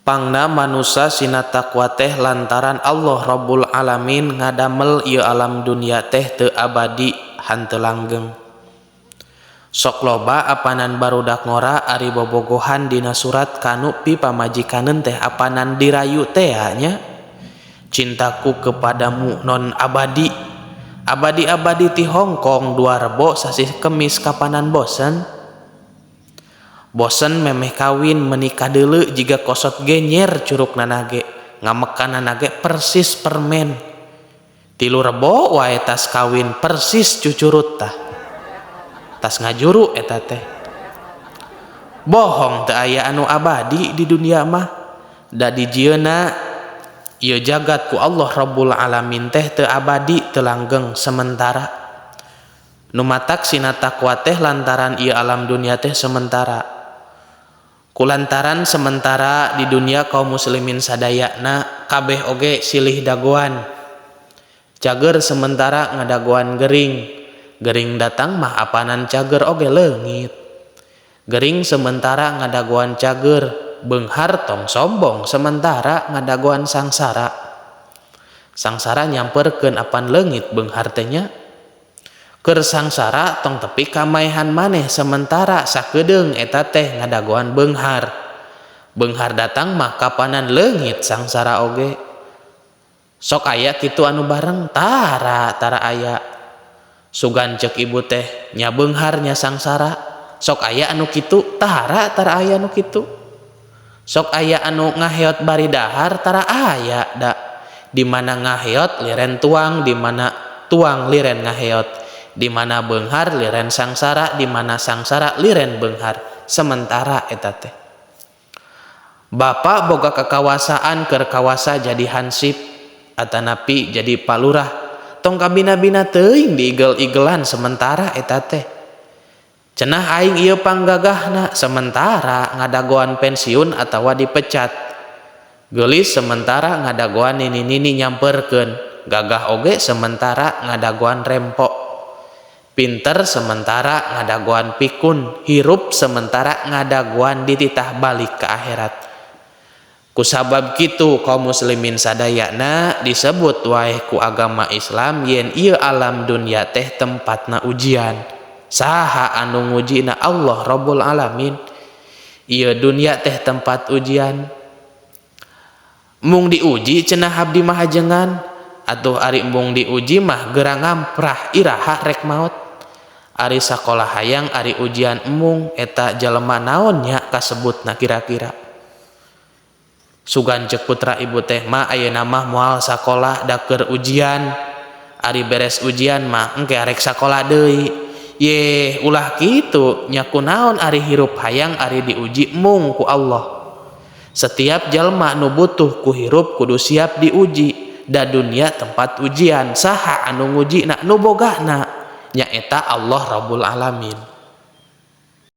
Pangna manusia sina taqwa teh lantaran Allah Rabbul Alamin ngadamel ieu alam dunia teh teu abadi hanteu langgeng. Sok loba apanan barudak ngora ari bobogohan dina surat kanu pi pamajikaneun teh apanan dirayu teh nya. Cintaku kepadamu non abadi. Abadi-abadi ti Hongkong 2 Rebo sasih Kemis kapanan bosen. Bosen memeh kawin menikah deuleu jiga kosot genyer curug nanage ngamekan nanage persis permen 3 Rebo wae tas kawin persis cucurut tah tas ngajuru eta teh bohong teu aya anu abadi di dunia mah da dijieuna ieu jagat ku Allah Rabbul Alamin teh teu abadi teu langgeng sementara nu matak sina taqwa teh lantaran ieu alam dunia teh sementara. Kulantaran sementara di dunia kaum muslimin sadayana kabeh oge silih dagoan. Cager sementara ngadagoan gering. Gering datang mah apanan cager oge leungit. Gering sementara ngadagoan cager, beunghar tong sombong sementara ngadagoan sangsara. Sangsara nyamperkeun apan leungit beunghar teh nya. Keur sangsara tong tepi kamaehan maneh sementara sakedeung eta teh ngadagoan beunghar. Beunghar datang mah kapanan leungit sangsara oge. Sok aya kitu anu bareng tara aya. Sugan ceuk ibu teh nya beunghar nya sangsara. Sok aya anu kitu tara aya anu kitu. Sok aya anu ngaheot bari dahar tara aya da. Di mana ngaheot liren tuang, di mana tuang liren ngaheot. Di mana beunghar liren sangsara, di mana sangsara liren beunghar sementara eta teh. Bapa boga kakawasaan keur kawasa jadi hansip atanapi jadi palurah tong kabina-bina teuing diigel-igelan sementara eta teh. Cenah aing ieu panggagahna sementara ngadagoan pensiun atawa dipecat. Geulis sementara ngadagoan nini-nini nyamperkeun, gagah oge sementara ngadagoan rempok. Pinter sementara ngadagoan pikun, hirup sementara ngadagoan dititah balik ke akhirat. Kusabab kitu kaum muslimin sadayana disebut wae ku agama Islam yen ieu alam dunia teh tempatna ujian. Saha anu ngujina? Allah Rabbul Alamin. Ieu dunia teh tempat ujian. Mung diuji cenah abdi mah ajengan atuh ari mung diuji mah geura ngamprah iraha rek maot. Ari sakola hayang ari ujian emung eta jelema naon nya kasebutna kira-kira. Sugan ceuk putra ibu teh mah ayeuna mah moal sakola da keur ujian. Ari beres ujian mah engke arek sakola deui. Ye ulah kitu nya kunaon ari hirup hayang ari diuji mung ku Allah. Setiap jalma nu butuh ku hirup kudu siap diuji. Da dunia tempat ujian saha anu ngujina nu bogana nyaeta Allah Rabbul Alamin.